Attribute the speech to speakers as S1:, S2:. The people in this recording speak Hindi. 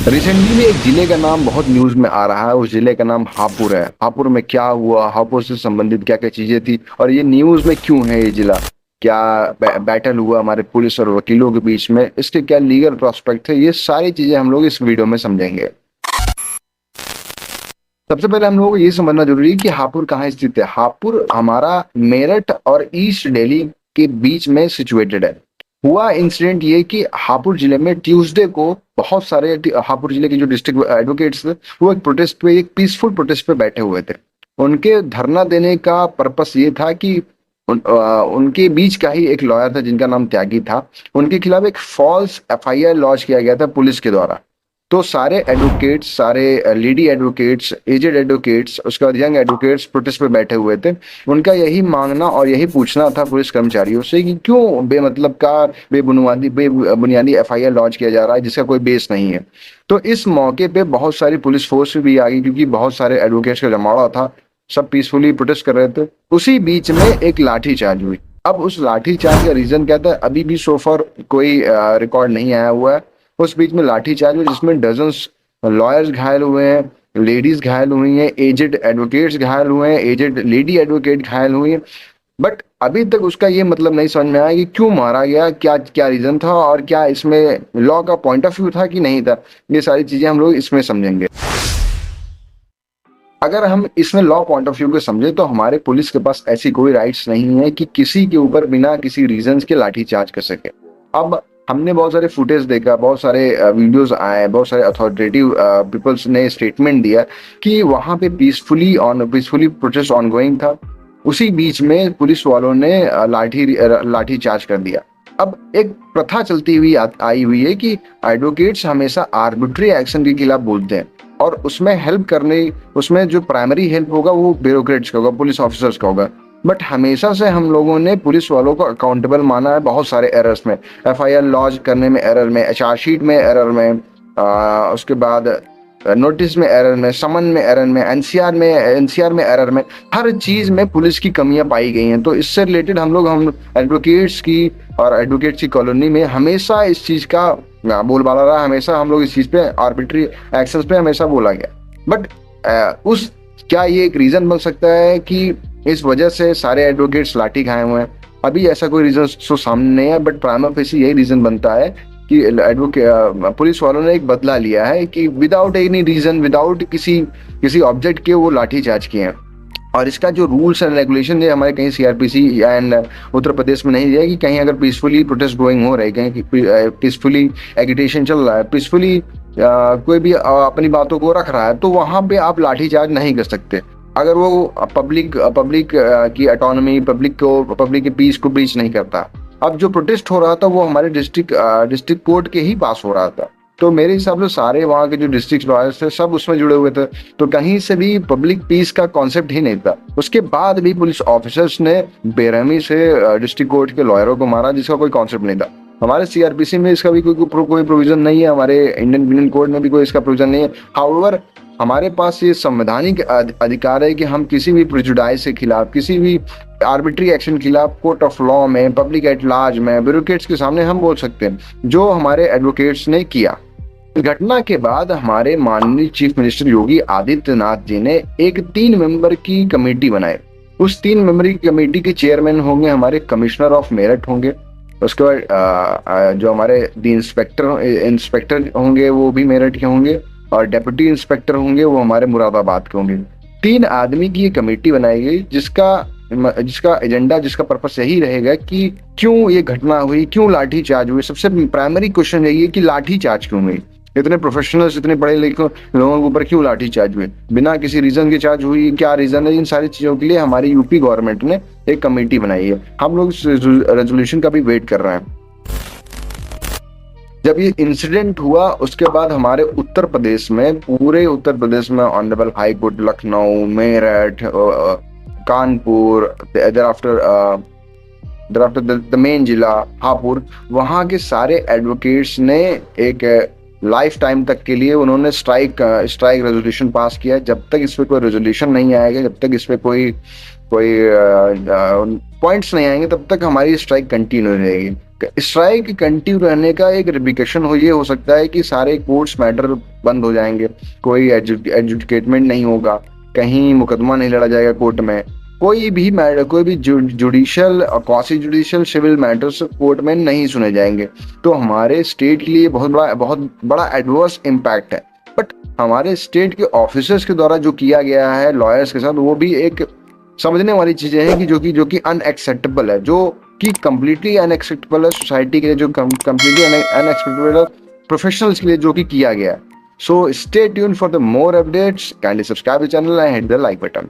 S1: रिसेंटली में एक जिले का नाम बहुत न्यूज में आ रहा है। उस जिले का नाम हापुड़ है। हापुड़ में क्या हुआ, हापुड़ से संबंधित क्या क्या चीजें थी और ये न्यूज में क्यों है ये जिला, क्या बैटल हुआ हमारे पुलिस और वकीलों के बीच में, इसके क्या लीगल प्रोस्पेक्ट थे, ये सारी चीजें हम लोग इस वीडियो में समझेंगे। सबसे पहले हम लोगों को ये समझना जरूरी है कि हापुड़ कहाँ स्थित है। हापुड़ हमारा मेरठ और ईस्ट दिल्ली के बीच में सिचुएटेड है। हुआ इंसिडेंट ये कि हापुड़ जिले में ट्यूसडे को बहुत सारे हापुड़ जिले के जो डिस्ट्रिक्ट एडवोकेट्स थे वो एक प्रोटेस्ट पे, एक पीसफुल प्रोटेस्ट पे बैठे हुए थे। उनके धरना देने का पर्पस ये था कि उनके बीच का ही एक लॉयर था जिनका नाम त्यागी था। उनके खिलाफ एक फॉल्स एफआईआर लॉन्च किया गया था पुलिस के द्वारा। तो सारे एडवोकेट्स, सारे लेडी एडवोकेट्स, एजेड एडवोकेट्स, उसके बाद यंग एडवोकेट्स प्रोटेस्ट पे बैठे हुए थे। उनका यही मांगना और यही पूछना था पुलिस कर्मचारियों से कि क्यों बेमतलब का बेबुनियादी एफआईआर लॉन्च किया जा रहा है जिसका कोई बेस नहीं है। तो इस मौके पे बहुत सारी पुलिस फोर्स भी आ गई क्योंकि बहुत सारे एडवोकेट्स का जमावड़ा था। सब पीसफुली प्रोटेस्ट कर रहे थे। उसी बीच में एक लाठीचार्ज हुई। अब उस लाठीचार्ज का रीजन क्या था अभी भी सो फार कोई रिकॉर्ड नहीं आया हुआ है। उस बीच में लाठीचार्ज हुआ जिसमें डजन्स लॉयर्स घायल हुए हैं, लेडीज घायल हुई हैं, एजेड एडवोकेट्स घायल हुए हैं, एजेड लेडी एडवोकेट घायल हुई हैं। बट अभी तक उसका ये मतलब नहीं समझ में आया कि क्यों मारा गया, क्या क्या रीजन था और क्या इसमें लॉ का पॉइंट ऑफ व्यू था कि नहीं था। ये सारी चीजें हम लोग इसमें समझेंगे। अगर हम इसमें लॉ पॉइंट ऑफ व्यू को समझे तो हमारे पुलिस के पास ऐसी कोई राइट्स नहीं है कि किसी के ऊपर बिना किसी रीजंस के लाठीचार्ज कर सके। अब हमने बहुत सारे फुटेज देखा, बहुत सारे वीडियोस आए, बहुत सारे अथॉरिटेटिव पीपल्स ने स्टेटमेंट दिया कि वहां पे पीसफुली प्रोटेस्ट ऑनगोइंग था। उसी बीच में पुलिस वालों ने लाठी चार्ज कर दिया। अब एक प्रथा चलती हुई आई हुई है कि एडवोकेट्स हमेशा आर्बिट्री एक्शन के खिलाफ बोलते हैं और उसमें हेल्प करने, उसमें जो प्राइमरी हेल्प होगा वो ब्यूरोक्रेट्स का होगा, पुलिस ऑफिसर्स का होगा। बट हमेशा से हम लोगों ने पुलिस वालों को अकाउंटेबल माना है बहुत सारे एरर्स में, एफआईआर लॉन्च करने में एरर में, चार्जशीट में एरर में, उसके बाद नोटिस में एरर में, समन में एरर में, एनसीआर में एरर में, हर चीज में पुलिस की कमियां पाई गई हैं। तो इससे रिलेटेड हम एडवोकेट्स की और एडवोकेट्स की कॉलोनी में हमेशा इस चीज का बोलबाला रहा। हमेशा हम लोग इस चीज पे आर्बिट्री एक्शंस पे हमेशा बोला गया। बट उस क्या ये एक रीजन बन सकता है कि इस वजह से सारे एडवोकेट्स लाठी खाए हुए हैं? अभी ऐसा कोई रीजन तो सामने नहीं है, बट प्राइमा फेसी यही रीजन बनता है कि एडवोकेट पुलिस वालों ने एक बदला लिया है कि विदाउट एनी रीजन, विदाउट किसी किसी ऑब्जेक्ट के वो लाठी चार्ज किए हैं। और इसका जो रूल्स एंड रेगुलेशन है हमारे कहीं सीआरपीसी एंड उत्तर प्रदेश में नहीं है कि कहीं अगर पीसफुली प्रोटेस्ट गोइंग हो रहा है, कहीं पीसफुली एगिटेशन चल रहा है, पीसफुली कोई भी अपनी बातों को रख रहा है, तो वहां पे आप लाठीचार्ज नहीं कर सकते अगर वो पब्लिक की ऑटोनॉमी, पब्लिक के पीस को ब्रीच नहीं करता। अब जो प्रोटेस्ट हो रहा था वो हमारे डिस्ट्रिक्ट कोर्ट के ही पास हो रहा था। तो मेरे हिसाब से सारे वहाँ के जो डिस्ट्रिक्ट लॉयर्स थे सब उसमें जुड़े हुए थे। तो कहीं से भी पब्लिक पीस का कॉन्सेप्ट ही नहीं था। उसके बाद भी पुलिस ऑफिसर्स ने बेरहमी से डिस्ट्रिक्ट कोर्ट के लॉयरों को मारा जिसका कोई कॉन्सेप्ट नहीं था। हमारे सीआरपीसी में इसका भी कोई प्रोविजन नहीं है, हमारे इंडियन कोड में भी कोई इसका प्रोविजन नहीं है। हाउएवर हमारे पास ये संवैधानिक अधिकार है कि हम किसी भी प्रिजुडाइज के खिलाफ, किसी भी आर्बिट्री एक्शन के खिलाफ कोर्ट ऑफ लॉ में, पब्लिक एट लार्ज में, ब्यूरोक्रेट्स के सामने हम बोल सकते हैं, जो हमारे एडवोकेट्स ने किया। इस घटना के बाद हमारे माननीय चीफ मिनिस्टर योगी आदित्यनाथ जी ने एक 3 मेंबर की कमेटी बनाई। उस 3 मेंबर की कमेटी के चेयरमैन होंगे हमारे कमिश्नर ऑफ मेरठ होंगे। उसके बाद जो हमारे इंस्पेक्टर होंगे वो भी मेरठ के होंगे और डेप्यूटी इंस्पेक्टर होंगे वो हमारे मुरादाबाद के होंगे। 3 आदमी की ये कमेटी बनाई गई जिसका एजेंडा, जिसका पर्पस यही रहेगा कि क्यों ये घटना हुई, क्यों लाठी चार्ज हुई। सबसे प्राइमरी क्वेश्चन यही है कि लाठी चार्ज क्यों हुई, इतने प्रोफेशनल्स, इतने पढ़े लिखे लोगों के ऊपर क्यों लाठी चार्ज हुई, बिना किसी रीजन के चार्ज हुई, क्या रीजन है। इन सारी चीजों के लिए हमारी यूपी गवर्नमेंट ने एक कमेटी बनाई है। हम लोग रेजोल्यूशन का भी वेट कर रहे हैं। जब ये इंसिडेंट हुआ उसके बाद हमारे उत्तर प्रदेश में, पूरे उत्तर प्रदेश में honourable high court Lucknow, Meerut, Kanpur, thereafter the main जिला हापुड़, वहाँ के सारे एडवोकेट्स ने एक लाइफ टाइम तक के लिए उन्होंने स्ट्राइक रेजोल्यूशन पास किया। जब तक इस पे कोई रेजोल्यूशन नहीं आएगा, जब तक इस पे कोई कोई पॉइंट्स नहीं आएंगे तब तक हमारी स्ट्राइक कंटिन्यू रहेगी। स्ट्राइक कंटिन्यू रहने का एक रिप्लिकेशन ये हो सकता है कि सारे कोर्ट्स मैटर बंद हो जाएंगे, कोई एजुकेटमेंट नहीं होगा, कहीं मुकदमा नहीं लड़ा जाएगा कोर्ट में, कोई भी judicial quasi judicial civil matters court में नहीं सुने जाएंगे। तो हमारे स्टेट के लिए बहुत बड़ा एडवर्स इम्पैक्ट है। बट हमारे स्टेट के ऑफिसर्स के द्वारा जो किया गया है लॉयर्स के साथ, वो भी एक समझने वाली चीजें हैं कि जो कि अनएक्सेप्टेबल है, जो कि कंप्लीटली अनएक्सेप्टेबल है सोसाइटी के लिए, जो कंप्लीटली अनएक्सेप्टेबल है प्रोफेशनल्स के लिए जो कि किया गया है। So stay tune for the more updates, kindly subscribe the channel and hit the like button.